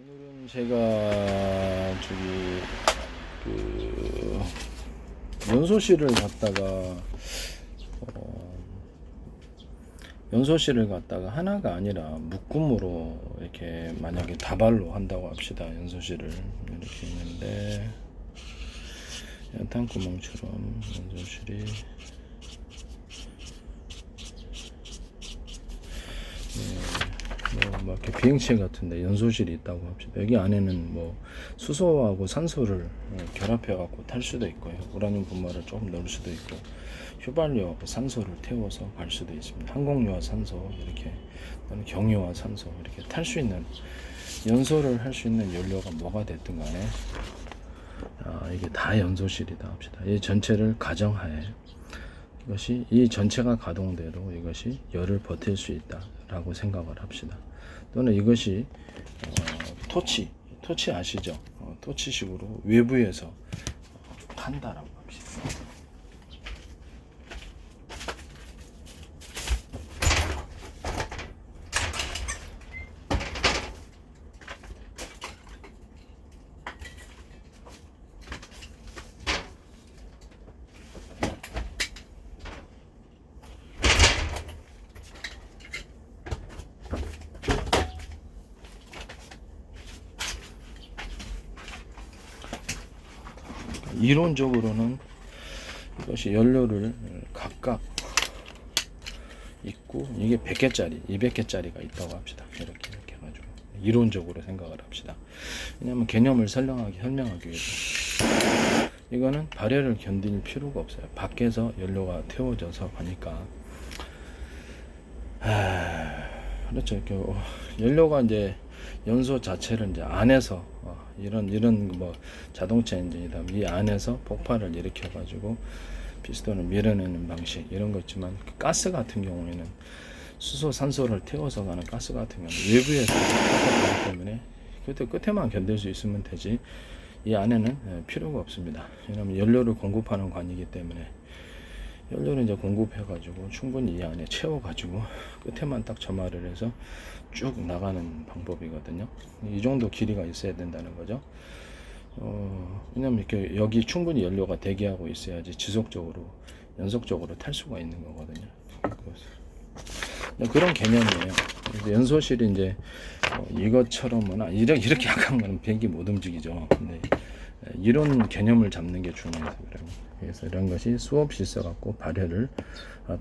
오늘은 제가 그 연소실을 갔다가 연소실을 갔다가 하나가 아니라 묶음으로 이렇게 만약에 다발로 한다고 합시다. 연소실을 이렇게 있는데 연탄구멍처럼 연소실이 뭐 이렇게 비행체 같은데 연소실이 있다고 합시다. 여기 안에는 뭐 수소하고 산소를 결합해 갖고 탈 수도 있고요. 우라늄 분말을 조금 넣을 수도 있고 휘발유하고 산소를 태워서 갈 수도 있습니다. 항공유와 산소 이렇게 또는 경유와 산소 이렇게 탈 수 있는 연소를 할 수 있는 연료가 뭐가 됐든 간에 이게 다 연소실이다 합시다. 이 전체를 가정하에 이것이 이 전체가 가동돼도 이것이 열을 버틸 수 있다라고 생각을 합시다. 또는 이것이 토치 아시죠? 토치식으로 외부에서 판다라고 합시다. 이론적으로는 이것이 연료를 각각 있고 이게 100개짜리, 200개짜리가 있다고 합시다. 이렇게 해가지고 이론적으로 생각을 합시다. 왜냐하면 개념을 설명하기 위해서 이거는 발열을 견딜 필요가 없어요. 밖에서 연료가 태워져서 가니까 그렇죠. 이렇게 연료가 이제 연소 자체를 이제 안에서 이런 뭐 자동차 엔진이다. 이 안에서 폭발을 일으켜 가지고 피스톤을 밀어내는 방식 이런 거 있지만 가스 같은 경우에는 수소 산소를 태워서 가는 가스 같은 경우는 외부에서 가기 때문에 그때 끝에만 견딜 수 있으면 되지 이 안에는 필요가 없습니다. 왜냐하면 연료를 공급하는 관이기 때문에 연료를 이제 공급해 가지고 충분히 이 안에 채워 가지고 끝에만 딱 점화를 해서 쭉 나가는 방법이거든요. 이 정도 길이가 있어야 된다는 거죠. 왜냐면 이렇게 여기 충분히 연료가 대기하고 있어야지 지속적으로 연속적으로 탈 수가 있는 거거든요. 그런 개념이에요. 연소실이 이제 이것처럼은 이렇게 약한 거는 비행기 못 움직이죠. 근데 이런 개념을 잡는 게 중요해서 그래요. 그래서 이런 것이 수없이 있어갖고 발열을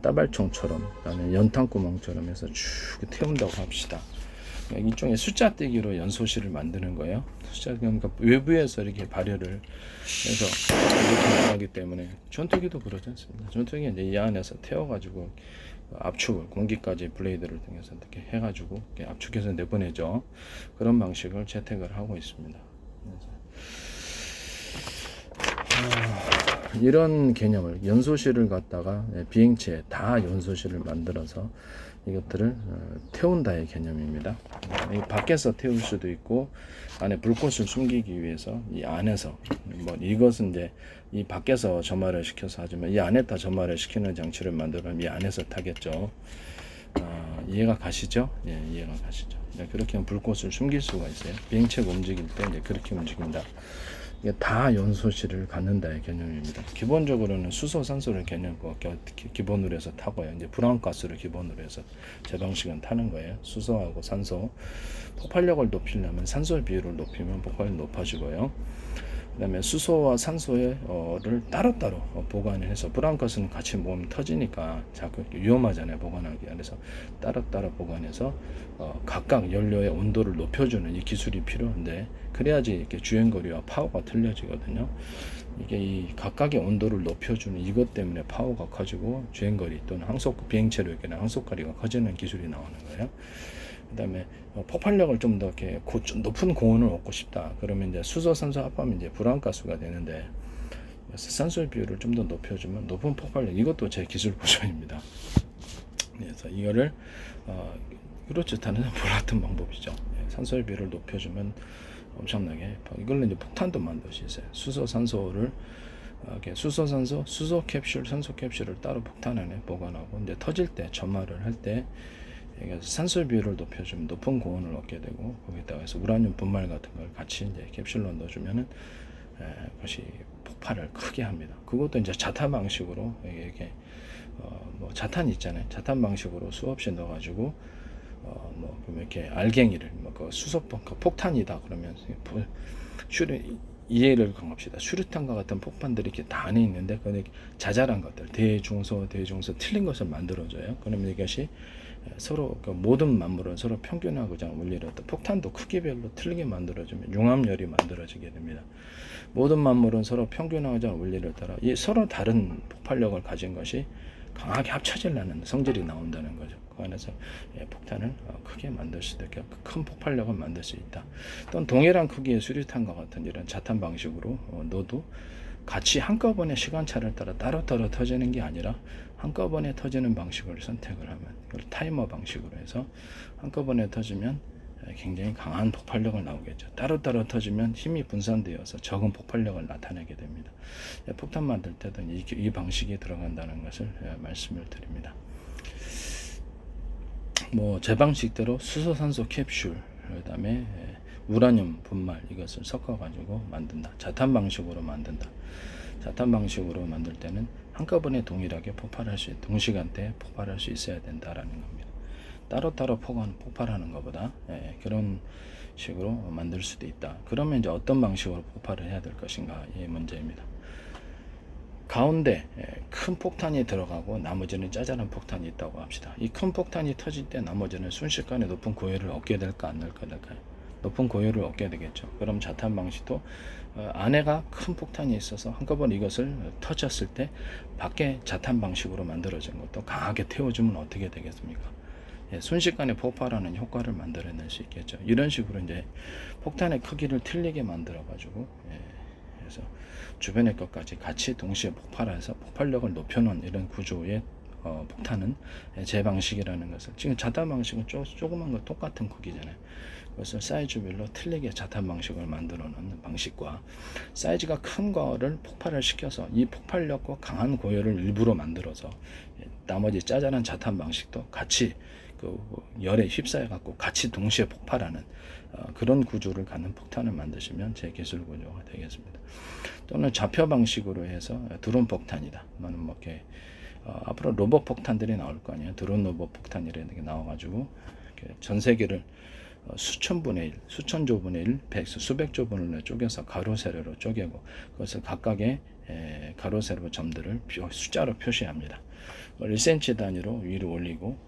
따발총처럼 나는 연탄구멍처럼 해서 쭉 태운다고 합시다. 일종의 숫자 떼기로 연소실을 만드는 거예요. 숫자 그러니까 외부에서 이렇게 발열을 해서 이렇게 나가기 때문에 전투기도 그러지 않습니다. 전투기 이제 이 안에서 태워가지고 압축을 공기까지 블레이드를 통해서 이렇게 해가지고 이렇게 압축해서 내보내죠. 그런 방식을 채택을 하고 있습니다. 이런 개념을 연소실을 갖다가 비행체에 다 연소실을 만들어서 이것들을 태운다의 개념입니다. 밖에서 태울 수도 있고 안에 불꽃을 숨기기 위해서 이 안에서 뭐 이것은 이제 이 밖에서 점화를 시켜서 하지만 이 안에다 점화를 시키는 장치를 만들면 이 안에서 타겠죠. 이해가 가시죠? 예, 이해가 가시죠. 그렇게 하면 불꽃을 숨길 수가 있어요. 비행체가 움직일 때 이제 그렇게 움직인다. 이게 다 연소실을 갖는다의 개념입니다. 기본적으로는 수소, 산소를 기본으로 해서 타고요. 이제 불안가스를 기본으로 해서 제 방식은 타는 거예요. 수소하고 산소. 폭발력을 높이려면 산소의 비율을 높이면 폭발력이 높아지고요. 그다음에 수소와 산소를 따로따로 보관을 해서 불안가스는 같이 모으면 터지니까 자꾸 위험하잖아요. 보관하기. 그래서 따로따로 보관해서 각각 연료의 온도를 높여주는 이 기술이 필요한데 그래야지 이렇게 주행거리와 파워가 틀려지거든요. 이게 이 각각의 온도를 높여주는 이것 때문에 파워가 커지고 주행거리 또는 비행체로 얘기하는 항속거리가 커지는 기술이 나오는 거예요. 그 다음에 폭발력을 좀 더 이렇게 좀 높은 고온을 얻고 싶다. 그러면 이제 수소, 산소 합하면 이제 불안가스가 되는데 산소의 비율을 좀 더 높여주면 높은 폭발력. 이것도 제 기술 보존입니다. 그래서 이거를 그렇죠. 다른 같은 방법이죠. 산소의 비율을 높여주면 엄청나게 이걸로 이제 폭탄도 만들 수 있어요. 수소, 산소를 수소, 산소, 수소 캡슐, 산소 캡슐을 따로 폭탄 안에 보관하고 이제 터질 때 점화를 할 때 그래서 산소 비율을 높여주면 높은 고온을 얻게 되고, 거기다가 해서 우라늄 분말 같은 걸 같이 이제 캡슐로 넣어주면은 그것이 폭발을 크게 합니다. 그것도 이제 자탄 방식으로 이게 뭐 자탄 있잖아요. 자탄 방식으로 수없이 넣어가지고 뭐 이렇게 알갱이를 그 수소폭 폭탄이다 그러면 이해를 강합시다. 수류탄과 같은 폭탄들이 이렇게 다 안에 있는데 그 자잘한 것들 대중소 틀린 것을 만들어줘요. 그러면 이것이 서로 그 모든 만물은 서로 평균하고자 원리를 어떤 폭탄도 크기별로 틀리게 만들어주면 융합열이 만들어지게 됩니다. 모든 만물은 서로 평균하고자 원리를 따라 이 서로 다른 폭발력을 가진 것이 강하게 합쳐지려는 성질이 나온다는 거죠. 그 안에서 폭탄을 크게 만들 수도 있고 큰 폭발력을 만들 수 있다. 또는 동일한 크기의 수류탄과 같은 이런 자탄 방식으로 넣어도 같이 한꺼번에 시간차를 따라 따로따로 터지는 게 아니라 한꺼번에 터지는 방식을 선택을 하면, 이걸 타이머 방식으로 해서 한꺼번에 터지면 굉장히 강한 폭발력을 나오겠죠. 따로따로 터지면 힘이 분산되어서 적은 폭발력을 나타내게 됩니다. 폭탄 만들 때도 이 방식이 들어간다는 것을 말씀을 드립니다. 뭐 제 방식대로 수소산소 캡슐, 그다음에 우라늄 분말 이것을 섞어 가지고 만든다. 자탄 방식으로 만든다. 자탄 방식으로 만들 때는 한꺼번에 동일하게 폭발할 수 동시간대에 폭발할 수 있어야 된다라는 겁니다. 따로따로 폭발하는 것보다 그런 식으로 만들 수도 있다. 그러면 이제 어떤 방식으로 폭발을 해야 될 것인가 이 문제입니다. 가운데 큰 폭탄이 들어가고 나머지는 짜잘한 폭탄이 있다고 합시다. 이 큰 폭탄이 터질 때 나머지는 순식간에 높은 고열을 얻게 될까 안 될까요? 높은 고열을 얻게 되겠죠. 그럼 자탄 방식도 안에가 큰 폭탄이 있어서 한꺼번에 이것을 터졌을 때 밖에 자탄 방식으로 만들어진 것도 강하게 태워주면 어떻게 되겠습니까? 순식간에 폭발하는 효과를 만들어낼 수 있겠죠. 이런 식으로 이제 폭탄의 크기를 틀리게 만들어 가지고 그래서 주변의 것까지 같이 동시에 폭발해서 폭발력을 높여놓은 이런 구조의 폭탄은 제 방식이라는 것을, 지금 자탄 방식은 조그만 거 똑같은 크기잖아요. 그것을 사이즈별로 틀리게 자탄 방식을 만들어 놓는 방식과 사이즈가 큰 거를 폭발을 시켜서 이 폭발력과 강한 고열을 일부러 만들어서 나머지 짜잘한 자탄 방식도 같이 그 열에 휩싸여 갖고 같이 동시에 폭발하는 그런 구조를 갖는 폭탄을 만드시면 제 기술 구조가 되겠습니다. 또는 좌표 방식으로 해서 드론 폭탄이다. 뭐 이렇게 앞으로 로봇 폭탄들이 나올 거 아니에요. 드론 로봇 폭탄이라는 게 나와가지고 전 세계를 수천분의 1, 수천조분의 1, 수백조 분을 쪼개서 가로 세로로 쪼개고 그것을 각각의 가로 세로 점들을 숫자로 표시합니다. 1cm 단위로 위로 올리고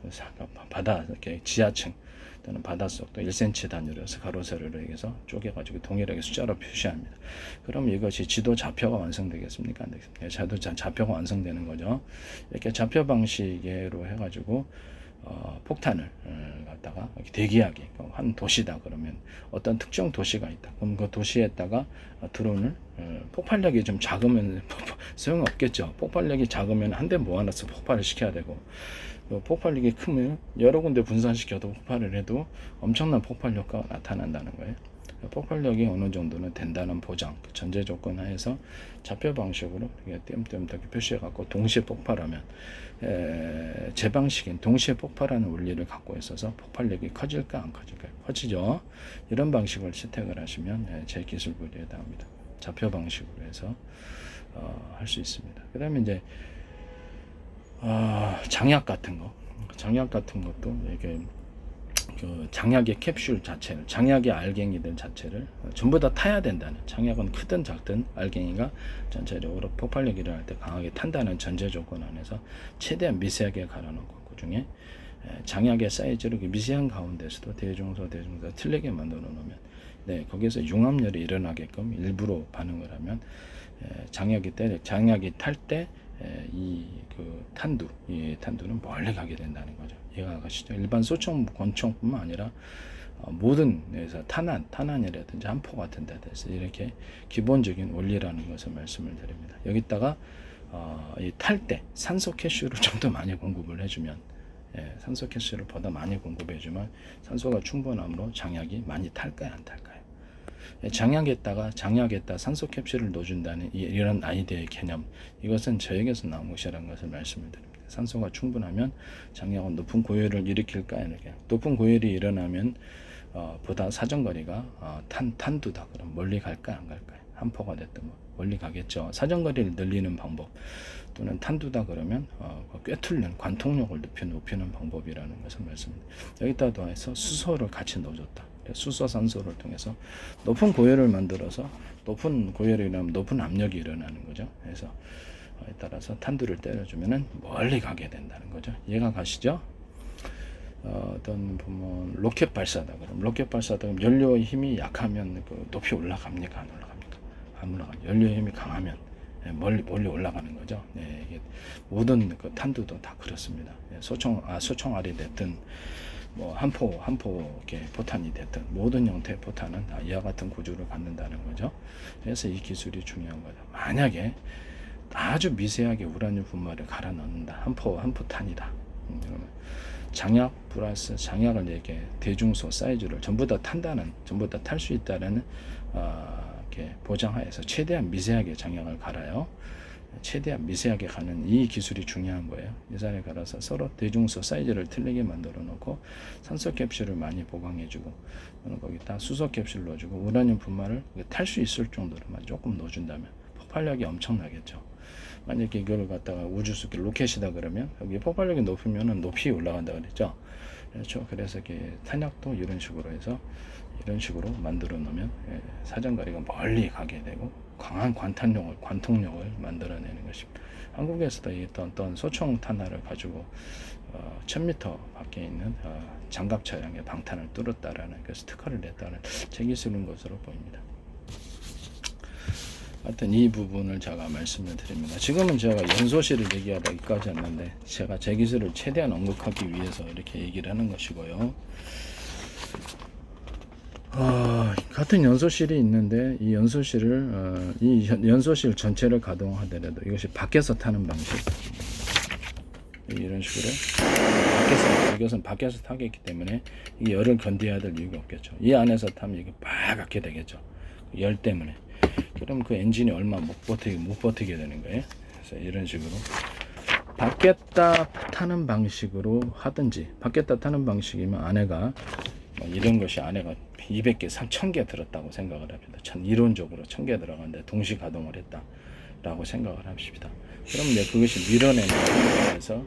바다 이렇게 지하층 또는 바닷속도 1cm 단위로 해서 가로 세로로 해서 쪼개가지고 동일하게 숫자로 표시합니다. 그럼 이것이 지도 좌표가 완성되겠습니까? 안 되겠습니까? 좌표가 완성되는 거죠. 이렇게 좌표 방식으로 해가지고 폭탄을 갖다가 대기하게 한 도시다 그러면 어떤 특정 도시가 있다. 그럼 그 도시에다가 드론을 폭발력이 좀 작으면 소용없겠죠. 폭발력이 작으면 한 대 모아놔서 폭발을 시켜야 되고 폭발력이 크면 여러 군데 분산시켜도 폭발을 해도 엄청난 폭발력가 나타난다는 거예요. 폭발력이 어느 정도는 된다는 보장, 전제 조건 하에서 좌표 방식으로 띄엄띄엄하게 표시해 갖고 동시에 폭발하면 제 방식인 동시에 폭발하는 원리를 갖고 있어서 폭발력이 커질까 안 커질까요? 커지죠. 이런 방식을 채택을 하시면 제 기술 분야에 해당합니다. 좌표 방식으로 해서 할 수 있습니다. 그 다음에 이제 장약 같은 것도 이게 그 장약의 캡슐 자체를, 장약의 알갱이들 자체를 전부 다 타야 된다는, 장약은 크든 작든 알갱이가 전체적으로 폭발력이 일어날 때 강하게 탄다는 전제 조건 안에서 최대한 미세하게 갈아놓고 그 중에 장약의 사이즈를 미세한 가운데서도 대중소 틀리게 만들어 놓으면 거기서 융합열이 일어나게끔 일부러 반응을 하면 장약이 탈 때 이 탄두는 멀리 가게 된다는 거죠. 이해가 가시죠? 일반 소총, 권총뿐만 아니라 모든 데서 탄환이라든지 한포 같은 데서 이렇게 기본적인 원리라는 것을 말씀을 드립니다. 여기다가 탈 때 산소 캡슐을 좀 더 많이 공급을 해주면 산소 캡슐을 보다 많이 공급해주면 산소가 충분함으로 장약이 많이 탈까요, 안 탈까요? 장약에다 산소 캡슐을 넣어준다는 이런 아이디어의 개념, 이것은 저에게서 나온 것이라는 것을 말씀을 드립니다. 산소가 충분하면 장약은 높은 고열을 일으킬까? 이렇게 높은 고열이 일어나면 보다 사정거리가 탄두다. 그럼 멀리 갈까 안 갈까요? 한포가 됐든 뭐 멀리 가겠죠. 사정거리를 늘리는 방법 또는 탄두다 그러면 꿰뚫는 관통력을 높이는 방법이라는 것을 말씀드립니다. 여기다 더해서 수소를 같이 넣어줬다. 수소 산소를 통해서 높은 고열을 만들어서 높은 고열이 일어나면 높은 압력이 일어나는 거죠. 그래서 따라서 탄두를 때려주면은 멀리 가게 된다는 거죠. 이해가 가시죠? 어떤 보면 로켓 발사다. 그럼 로켓 발사다. 그럼 연료의 힘이 약하면 그 높이 올라갑니까? 안 올라갑니까? 안 올라가. 연료의 힘이 강하면 멀리 올라가는 거죠. 네, 이게 모든 그 탄두도 다 그렇습니다. 소총알이 됐든 뭐 한포 이렇게 포탄이 됐든 모든 형태의 포탄은 다 이와 같은 구조를 갖는다는 거죠. 그래서 이 기술이 중요한 거다. 만약에 아주 미세하게 우라늄 분말을 갈아 넣는다. 한 포탄이다. 그러면 장약 플러스 장약을 이렇게 대중소 사이즈를 전부 다 탈 수 있다는 이렇게 보장하에서 최대한 미세하게 장약을 갈아요. 최대한 미세하게 가는 이 기술이 중요한 거예요. 미세하게 갈아서 서로 대중소 사이즈를 틀리게 만들어 놓고 산소 캡슐을 많이 보강해주고 거기다 수소 캡슐 넣어주고 우라늄 분말을 탈 수 있을 정도로만 조금 넣어준다면 폭발력이 엄청나겠죠. 만약에 이걸 갖다가 우주수기 로켓이다 그러면 여기 폭발력이 높으면은 높이 올라간다 그랬죠. 그렇죠. 그래서 이렇게 탄약도 이런 식으로 해서 이런 식으로 만들어 놓으면 사정거리가 멀리 가게 되고 강한 관통력을 만들어내는 것입니다. 한국에서도 어떤 소총 탄화를 가지고 1000m 밖에 있는 장갑 차량의 방탄을 뚫었다라는 그래서 특허를 냈다는 책이 쓰는 것으로 보입니다. 하여튼 이 부분을 제가 말씀을 드립니다. 지금은 제가 연소실을 얘기하다 여기까지 왔는데 제가 제 기술을 최대한 언급하기 위해서 이렇게 얘기를 하는 것이고요. 같은 연소실이 있는데 이 연소실을 이 연소실 전체를 가동하더라도 이것이 밖에서 타는 방식 이런 식으로 이것은 밖에서 타겠기 때문에 이 열을 견뎌야 될 이유가 없겠죠. 이 안에서 타면 이게 빨갛게 되겠죠. 열 때문에. 그럼 그 엔진이 얼마 못 버티게 되는 거예요. 그래서 이런 식으로 밖에다 타는 방식으로 하든지 밖에다 타는 방식이면 안에가 이런 것이 안에가 200개, 1000개 들었다고 생각을 합니다. 이론적으로 1000개 들어가는데 동시 가동을 했다라고 생각을 합시다. 그럼 이제 그것이 밀어내는 거에서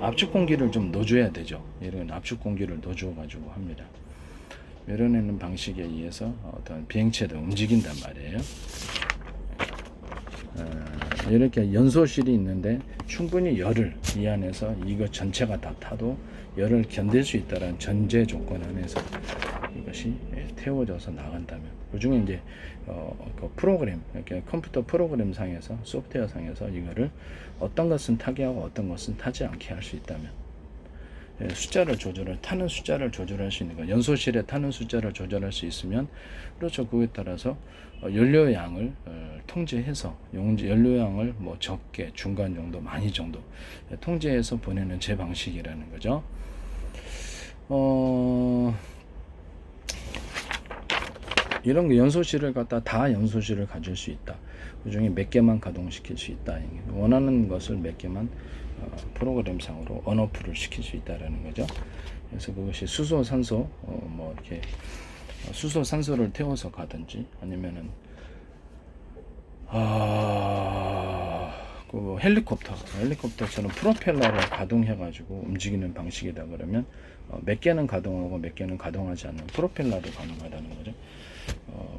압축 공기를 좀 넣어줘야 되죠. 이런 압축 공기를 넣어줘 가지고 합니다. 밀어내는 방식에 의해서 어떤 비행체도 움직인단 말이에요. 이렇게 연소실이 있는데 충분히 열을 이 안에서 이것 전체가 다 타도 열을 견딜 수 있다는 전제 조건 안에서 이것이 태워져서 나간다면 그 중에 이제 그 프로그램 이렇게 컴퓨터 프로그램 상에서 소프트웨어 상에서 이거를 어떤 것은 타게 하고 어떤 것은 타지 않게 할 수 있다면 숫자를 타는 숫자를 조절할 수 있는 거 연소실에 타는 숫자를 조절할 수 있으면 그렇죠. 그에 따라서 연료양을 통제해서 연료양을 뭐 적게 중간 정도 많이 정도 통제해서 보내는 제 방식이라는 거죠. 이런 거 연소실을 갖다 다 연소실을 가질 수 있다. 그 중에 몇 개만 가동시킬 수 있다. 원하는 것을 몇 개만 프로그램상으로 언오프를 시킬 수 있다라는 거죠. 그래서 그것이 수소, 산소, 뭐 이렇게 수소, 산소를 태워서 가든지 아니면은 그 헬리콥터처럼 프로펠러를 가동해가지고 움직이는 방식이다 그러면 몇 개는 가동하고 몇 개는 가동하지 않는 프로펠러도 가능하다는 거죠.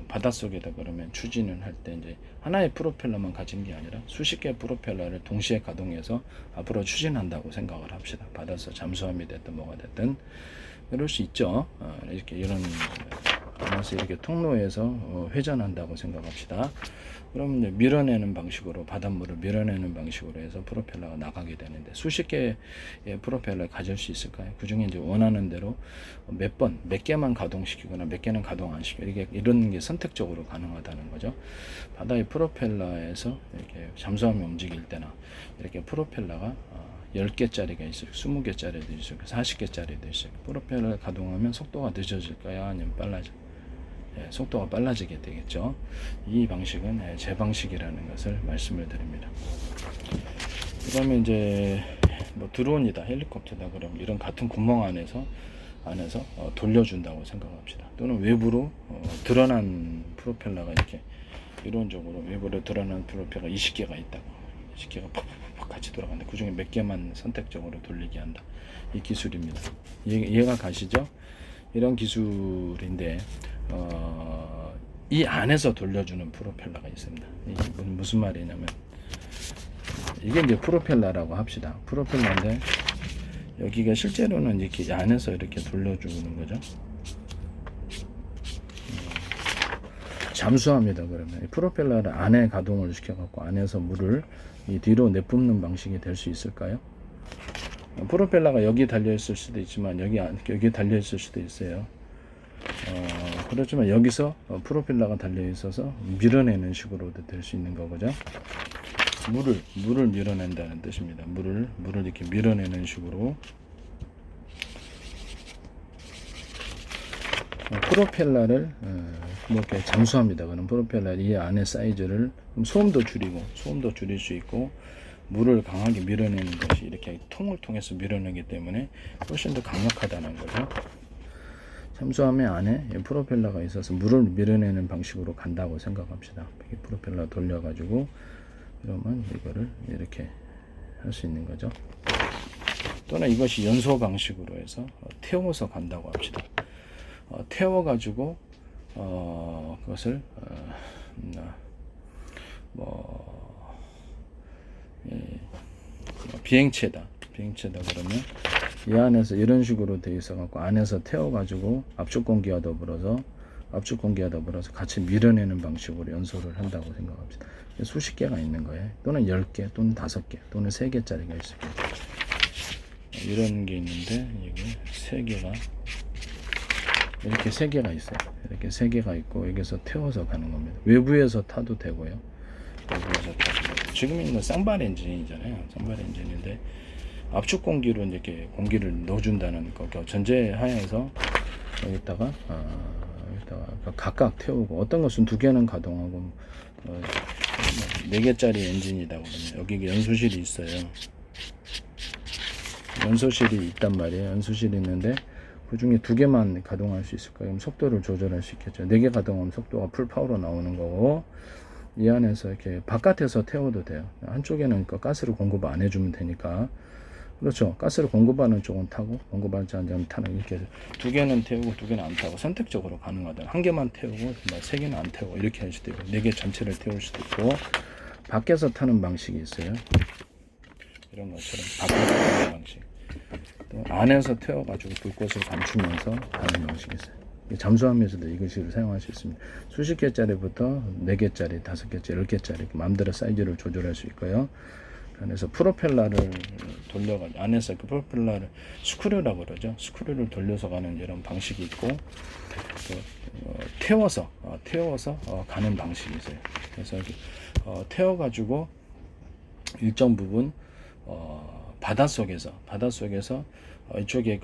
바닷속에다 그러면 추진을 할 때 이제 하나의 프로펠러만 가진 게 아니라 수십 개의 프로펠러를 동시에 가동해서 앞으로 추진한다고 생각을 합시다. 바닷속 잠수함이 됐든 뭐가 됐든 그럴 수 있죠. 이렇게 이런 안에서 이렇게 통로에서 회전한다고 생각합시다. 그럼 이제 밀어내는 방식으로 바닷물을 밀어내는 방식으로 해서 프로펠러가 나가게 되는데 수십 개의 프로펠러를 가질 수 있을까요? 그 중에 이제 원하는 대로 몇 개만 가동시키거나 몇 개는 가동 안 시키고 이런 게 선택적으로 가능하다는 거죠. 바다의 프로펠러에서 이렇게 잠수함이 움직일 때나 이렇게 프로펠러가 10개짜리가 있어요. 20개짜리도 있어요. 40개짜리도 있어요. 프로펠러를 가동하면 속도가 늦어질까요? 아니면 빨라질까요? 속도가 빨라지게 되겠죠. 이 방식은 제 방식이라는 것을 말씀을 드립니다. 그러면 이제 뭐 드론이다, 헬리콥터다, 그럼 이런 같은 구멍 안에서 돌려준다고 생각합시다. 또는 외부로 드러난 프로펠러가 이렇게 이론적으로 외부로 드러난 프로펠러가 20개가 있다고, 20개가 팍팍팍 같이 돌아간다. 그 중에 몇 개만 선택적으로 돌리게 한다. 이 기술입니다. 이해가 가시죠? 이런 기술인데 이 안에서 돌려주는 프로펠러가 있습니다. 이게 무슨 말이냐면, 이게 이제 프로펠러라고 합시다. 프로펠러인데 여기가 실제로는 이렇게 안에서 이렇게 돌려주는 거죠. 잠수합니다. 그러면 프로펠러를 안에 가동을 시켜갖고 안에서 물을 이 뒤로 내뿜는 방식이 될 수 있을까요? 프로펠러가 여기 달려 있을 수도 있지만 여기 달려 있을 수도 있어요. 그렇지만 여기서 프로펠러가 달려 있어서 밀어내는 식으로도 될 수 있는 거죠. 물을 밀어낸다는 뜻입니다. 물을 이렇게 밀어내는 식으로 프로펠러를 이렇게 잠수합니다. 그럼 프로펠러 이 안에 사이즈를 소음도 줄일 수 있고, 물을 강하게 밀어내는 것이 이렇게 통을 통해서 밀어내기 때문에 훨씬 더 강력하다는 거죠. 잠수함의 안에 프로펠러가 있어서 물을 밀어내는 방식으로 간다고 생각합시다. 프로펠러 돌려가지고 그러면 이거를 이렇게 할 수 있는 거죠. 또는 이것이 연소 방식으로 해서 태워서 간다고 합시다. 태워가지고 그것을 비행체다 그러면 이 안에서 이런 식으로 되어 있어 갖고 안에서 태워가지고 압축 공기와 더불어서 같이 밀어내는 방식으로 연소를 한다고 생각합니다. 수십 개가 있는 거예요. 또는 10개 또는 5개 또는 3개짜리가 있을 거예요. 이런 게 있는데 이게 3개가 이렇게 3개가 있어요. 이렇게 3개가 있고 여기서 태워서 가는 겁니다. 외부에서 타도 되고요. 외부에서 타도 되고. 지금 있는 건 쌍발 엔진이잖아요. 쌍발 엔진인데 압축 공기로 이렇게 공기를 넣어준다는 거 전제하에서 여기다가 각각 태우고, 어떤 것은 2개는 가동하고 4개짜리 엔진이다 그러면 여기 연소실이 있어요. 연소실이 있단 말이에요. 연소실이 있는데 그 중에 2개만 가동할 수 있을까요? 그럼 속도를 조절할 수 있겠죠. 4개 가동하면 속도가 풀파워로 나오는 거고, 이 안에서 이렇게 바깥에서 태워도 돼요. 한쪽에는 가스를 공급 안 해주면 되니까. 그렇죠. 가스를 공급하는 쪽은 타고 공급하지 않는 타는, 이렇게 2개는 태우고 2개는 안 타고 선택적으로 가능하다. 1개만 태우고 3개는 안 태우고 이렇게 할 수도 있고, 4개 전체를 태울 수도 있고, 밖에서 타는 방식이 있어요. 이런 것처럼 밖에서 타는 방식, 또 안에서 태워가지고 불꽃을 감추면서 가는 방식이 있어요. 잠수함에서도 이것을 사용할 수 있습니다. 수십 개짜리부터 4개짜리, 5개짜리, 10개짜리 마음대로 사이즈를 조절할 수 있고요. 그래서 프로펠러를 돌려가지고 안에서 그 프로펠러를 스크류라고 그러죠. 스크류를 돌려서 가는 이런 방식이 있고, 태워서 가는 방식이 있어요. 그래서 태워가지고 일정 부분 바닷속에서 이쪽에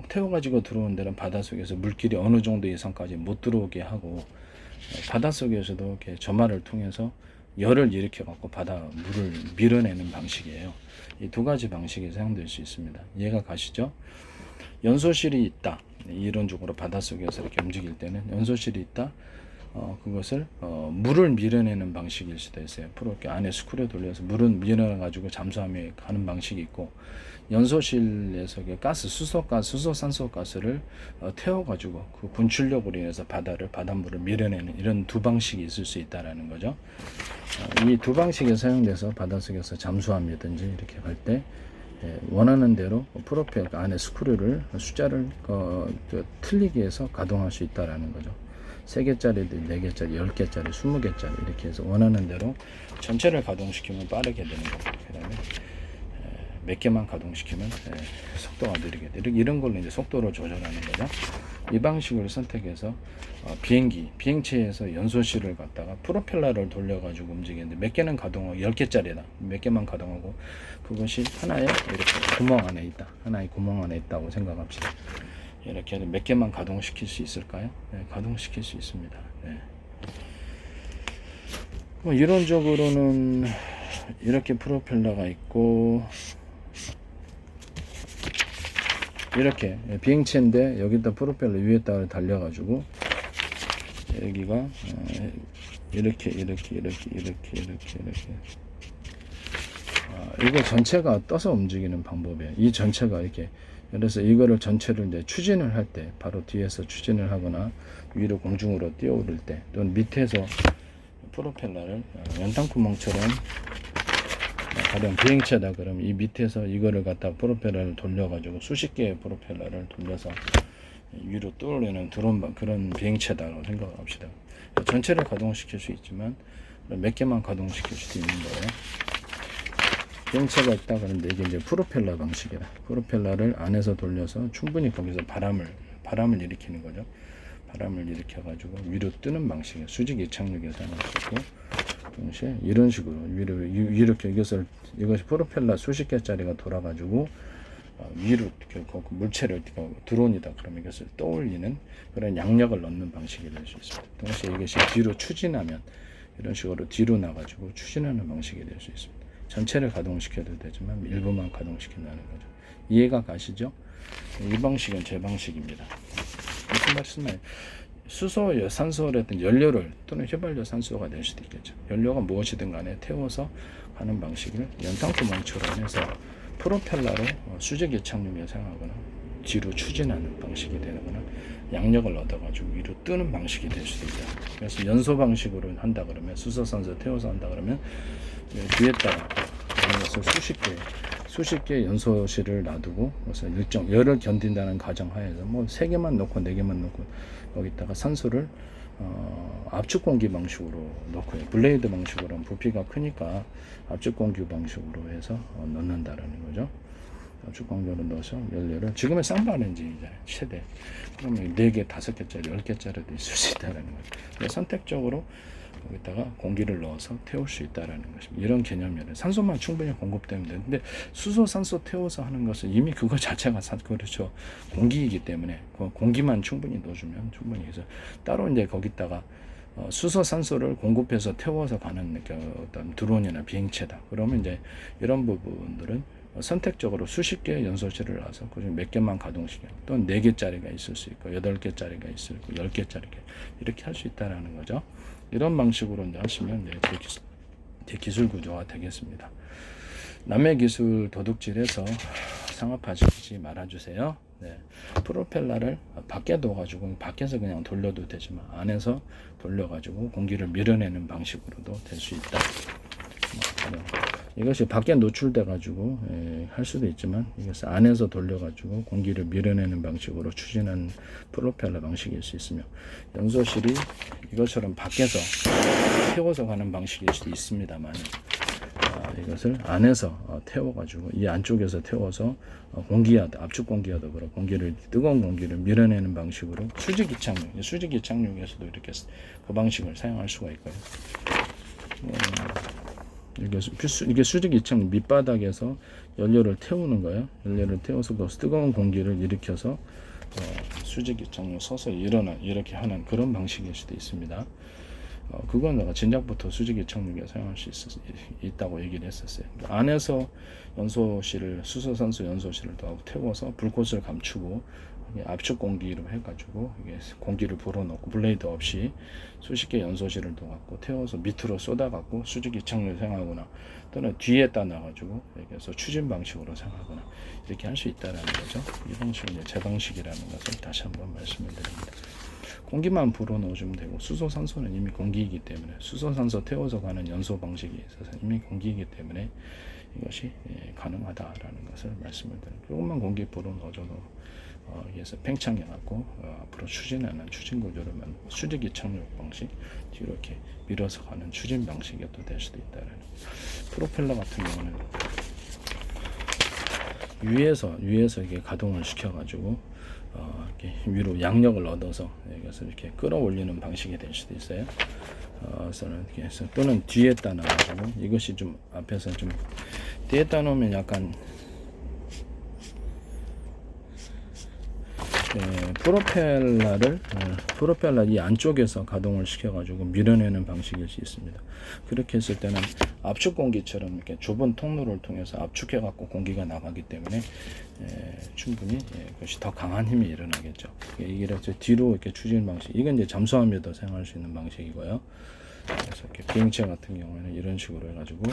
태워가지고 들어오는 데는 바닷속에서 물길이 어느 정도 이상까지 못 들어오게 하고, 바닷속에서도 이렇게 점화를 통해서 열을 일으켜 갖고 물을 밀어내는 방식이에요. 이 2가지 방식이 사용될 수 있습니다. 이해가 가시죠? 연소실이 있다. 이론적으로 바닷속에서 이렇게 움직일 때는 연소실이 있다. 그것을 물을 밀어내는 방식일 수도 있어요. 이렇게 안에 스크류 돌려서 물을 밀어내 가지고 잠수함에 가는 방식이 있고, 연소실에서 수소산소가스를 태워가지고 그 분출력으로 인해서 바닷물을 밀어내는 이런 2방식이 있을 수 있다라는 거죠. 이 2방식이 사용돼서 바닷속에서 잠수함이든지 이렇게 갈 때 원하는 대로 프로펠 안에 스크류를 숫자를 틀리게 해서 가동할 수 있다라는 거죠. 3개짜리도 4개짜리, 10개짜리, 20개짜리 이렇게 해서 원하는 대로 전체를 가동시키면 빠르게 되는 거고, 그 다음에 몇 개만 가동시키면 속도가 느리게 돼. 이런 걸로 이제 속도를 조절하는 거죠. 이 방식을 선택해서 비행체에서 연소실을 갖다가 프로펠러를 돌려가지고 움직이는데 몇 개는 가동하고 10개짜리다. 몇 개만 가동하고 그것이 하나의 구멍 안에 있다고 생각합시다. 이렇게 몇 개만 가동시킬 수 있을까요? 네, 가동시킬 수 있습니다. 네. 이론적으로는 이렇게 프로펠러가 있고 이렇게 비행체인데 여기다 프로펠러 위에다가 달려가지고 여기가 이렇게 이거 전체가 떠서 움직이는 방법이에요. 이 전체가 이렇게, 그래서 이거를 전체를 이제 추진을 할 때, 바로 뒤에서 추진을 하거나 위로 공중으로 뛰어오를 때, 또는 밑에서 프로펠러를 연탄구멍처럼, 가령 비행체다 그러면 이 밑에서 이거를 갖다 프로펠러를 돌려가지고 수십 개의 프로펠러를 돌려서 위로 떠올리는 그런 비행체다라고 생각을 합시다. 전체를 가동시킬 수 있지만 몇 개만 가동시킬 수도 있는 거예요. 비행체가 있다 그런데 이게 이제 프로펠러 방식이라, 프로펠러를 안에서 돌려서 충분히 거기서 바람을 일으키는 거죠. 바람을 일으켜 가지고 위로 뜨는 방식이에요. 수직 이착륙에 사용할 수 있고, 동시에 이런 식으로 위로 이렇게 이것이 프로펠러 수십 개짜리가 돌아가지고 위로 물체를 드론이다 그러면 이것을 떠올리는 그런 양력을 넣는 방식이 될 수 있습니다. 동시에 이것이 뒤로 추진하면 이런 식으로 뒤로 나가지고 추진하는 방식이 될 수 있습니다. 전체를 가동시켜도 되지만 일부만 가동시킨다는 거죠. 이해가 가시죠? 이 방식은 제 방식입니다. 무슨 말씀이에요? 수소, 산소라든지 연료를 또는 휘발유, 산소가 될 수도 있겠죠. 연료가 무엇이든 간에 태워서 가는 방식을 연탄구멍처럼 해서 프로펠러로 수직 이착륙에 사용하거나 뒤로 추진하는 방식이 되거나 양력을 얻어가지고 위로 뜨는 방식이 될 수도 있다. 그래서 연소 방식으로 한다 그러면, 수소산소 태워서 한다 그러면 뒤에다가 그래서 수십 개 연소실을 놔두고, 그래서 일정 열을 견딘다는 가정하에서 뭐 3개만 넣고 4개만 넣고 여기다가 산소를 압축 공기 방식으로 넣고요. 블레이드 방식으로는 부피가 크니까 압축 공기 방식으로 해서 넣는다라는 거죠. 압축 공기로 넣어서 연료를, 지금의 쌍바렌지 최대 그러면 4개, 5개짜리, 10개짜리도 있을 수 있다라는 거죠. 선택적으로 거기다가 공기를 넣어서 태울 수 있다라는 것입니다. 이런 개념이에요. 산소만 충분히 공급되면 되는데 수소, 산소 태워서 하는 것은 이미 그거 자체가 그렇죠. 공기이기 때문에 공기만 충분히 넣어주면 충분히 해서 따로 이제 거기다가 수소, 산소를 공급해서 태워서 가는 어떤 드론이나 비행체다. 그러면 이제 이런 부분들은 선택적으로 수십 개의 연소실을 놔서 그중 몇 개만 가동시켜, 또는 4개짜리가 있을 수 있고 8개짜리가 있을 수 있고 10개짜리가 이렇게 할 수 있다라는 거죠. 이런 방식으로 이제 하시면 제 기술 구조가 되겠습니다. 남의 기술 도둑질해서 상업화시키지 말아주세요. 네. 프로펠러를 밖에 둬가지고 밖에서 그냥 돌려도 되지만 안에서 돌려가지고 공기를 밀어내는 방식으로도 될 수 있다. 이것이 밖에 노출돼 가지고 할 수도 있지만 이것을 안에서 돌려 가지고 공기를 밀어내는 방식으로 추진하는 프로펠러 방식일 수 있으며, 연소실이 이것처럼 밖에서 태워서 가는 방식일 수도 있습니다만 이것을 안에서 태워 가지고 이 안쪽에서 태워서 공기하다, 압축 공기하다 그러 공기를, 뜨거운 공기를 밀어내는 방식으로 수직 이착륙에서도 이렇게 그 방식을 사용할 수가 있고요. 이게 수직 이착륙 밑바닥에서 연료를 태우는 거예요. 연료를 태워서 그 뜨거운 공기를 일으켜서 수직 이착륙 서서 이렇게 하는 그런 방식일 수도 있습니다. 그건 내가 진작부터 수직 이착륙에 사용할 수 있다고 얘기를 했었어요. 안에서 연소실을, 수소산소 연소실을 더 태워서 불꽃을 감추고 압축 공기로 해가지고 이게 공기를 불어넣고 블레이드 없이 수십 개 연소실을 둬갖고 태워서 밑으로 쏟아갖고 수직 이착륙을 사용하거나, 또는 뒤에다 놔가지고 여기서 추진 방식으로 사용하거나 이렇게 할 수 있다라는 거죠. 이 방식은 제 방식이라는 것을 다시 한번 말씀을 드립니다. 공기만 불어넣어주면 되고, 수소산소는 이미 공기이기 때문에, 수소산소 태워서 가는 연소 방식이 있어서 이미 공기이기 때문에 이것이 가능하다라는 것을 말씀을 드립니다. 조금만 공기 불어넣어줘도 그래서 팽창해 갖고 앞으로 추진하는 추진 구조를 만들고, 수직 이착륙 방식 뒤로 이렇게 밀어서 가는 추진 방식이 또 될 수도 있다라는. 프로펠러 같은 경우는 위에서 이게 가동을 시켜 가지고 이렇게 위로 양력을 얻어서 이것을 이렇게 끌어올리는 방식이 될 수도 있어요. 이렇게 해서, 또는 뒤에다 놔가지고, 이것이 좀 앞에서 좀 뒤에다 놓으면 약간 프로펠러 이 안쪽에서 가동을 시켜가지고 밀어내는 방식일 수 있습니다. 그렇게 했을 때는 압축 공기처럼 이렇게 좁은 통로를 통해서 압축해갖고 공기가 나가기 때문에 충분히 그것이 더 강한 힘이 일어나겠죠. 이게 뒤로 이렇게 추진 방식, 이건 이제 잠수함에도 사용할 수 있는 방식이고요. 그래서 이렇게 비행체 같은 경우에는 이런 식으로 해가지고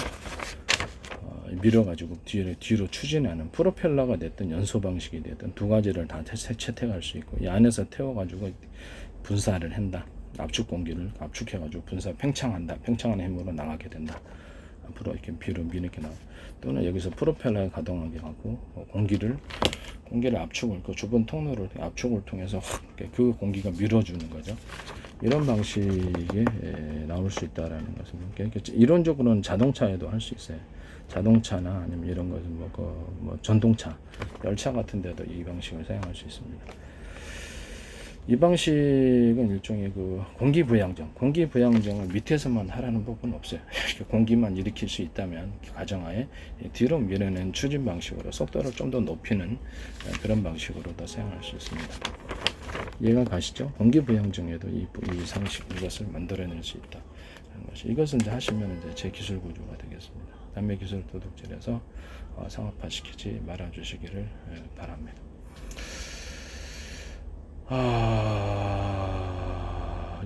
밀어가지고 뒤로 추진하는 프로펠러가 됐든 연소 방식이 됐든 두 가지를 다 채택할 수 있고, 이 안에서 태워가지고 분사를 한다. 압축 공기를 압축해가지고 팽창하는 힘으로 나가게 된다. 앞으로 이렇게 뒤로 미는 게 나와. 또는 여기서 프로펠러에 가동하게 하고 공기를 압축을, 그 좁은 통로를 압축을 통해서 확 그 공기가 밀어주는 거죠. 이런 방식이 나올 수 있다라는 것은, 이론적으로는 자동차에도 할 수 있어요. 자동차나 아니면 이런 것은 뭐 전동차, 열차 같은 데도 이 방식을 사용할 수 있습니다. 이 방식은 일종의 그 공기부양정을 밑에서만 하라는 법은 없어요. 공기만 일으킬 수 있다면 가정하에 뒤로 밀어낸 추진 방식으로 속도를 좀 더 높이는 그런 방식으로도 사용할 수 있습니다. 이해가 가시죠? 공기부양정에도 이것을 만들어낼 수 있다. 이것은 이제 하시면 이제 제 기술 구조가 되겠습니다. 남의 기술 도둑질해서 상업화시키지 말아주시기를 바랍니다.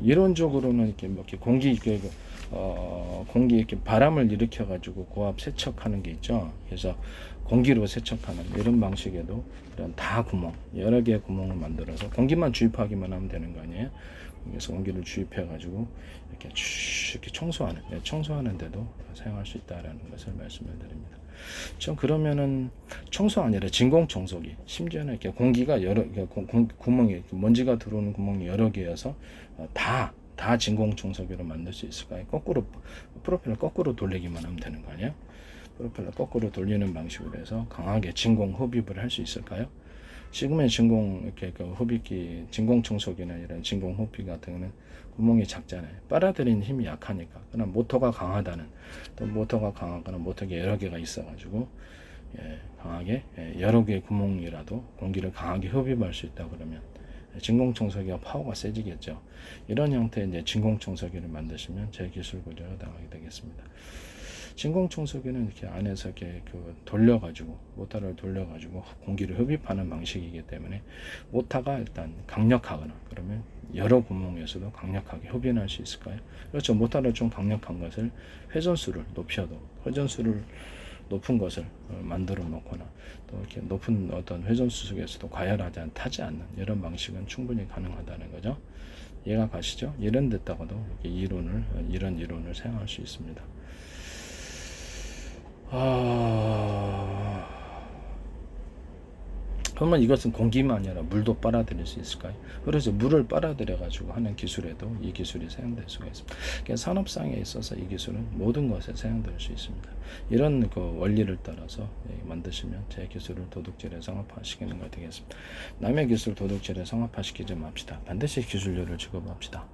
이론적으로는 이렇게 공기 이렇게 바람을 일으켜 가지고 고압 세척하는 게 있죠. 그래서 공기로 세척하는 이런 방식에도 이런 여러 개의 구멍을 만들어서 공기만 주입하기만 하면 되는 거 아니에요? 그래서 공기를 주입해 가지고 이렇게 청소하는데도 사용할 수 있다라는 것을 말씀을 드립니다. 그러면은 청소 아니라 진공 청소기, 심지어는 이렇게 공기가 구멍이, 먼지가 들어오는 구멍이 여러 개여서 다 진공 청소기로 만들 수 있을까요? 프로펠러 거꾸로 돌리기만 하면 되는 거 아니에요? 프로펠러 거꾸로 돌리는 방식으로 해서 강하게 진공 흡입을 할 수 있을까요? 지금의 진공 청소기나 이런 진공 흡입 같은 거는 구멍이 작잖아요. 빨아들이는 힘이 약하니까. 그러나 모터가 강하거나 모터가 여러 개가 있어가지고 강하게 여러 개의 구멍이라도 공기를 강하게 흡입할 수 있다 그러면 진공 청소기가 파워가 세지겠죠. 이런 형태의 이제 진공 청소기를 만드시면 제 기술 구조로 나가게 되겠습니다. 진공 청소기는 이렇게 안에서 이렇게 모터를 돌려가지고 공기를 흡입하는 방식이기 때문에 모터가 일단 강력하거나 그러면 여러 구멍에서도 강력하게 흡입할 수 있을까요? 그렇죠. 모터를 좀 강력한 것을 회전수를 높은 것을 만들어 놓거나 또 이렇게 높은 어떤 회전수 속에서도 타지 않는 이런 방식은 충분히 가능하다는 거죠. 이해가 가시죠? 이런 데다가도 이런 이론을 사용할 수 있습니다. 그러면 이것은 공기만 아니라 물도 빨아들일 수 있을까요? 그래서 물을 빨아들여 가지고 하는 기술에도 이 기술이 사용될 수가 있습니다. 그러니까 산업상에 있어서 이 기술은 모든 것에 사용될 수 있습니다. 이런 그 원리를 따라서 만드시면 제 기술을 도둑질에 상업화시키는 것이 되겠습니다. 남의 기술 도둑질에 상업화시키지 맙시다. 반드시 기술료를 지급합시다.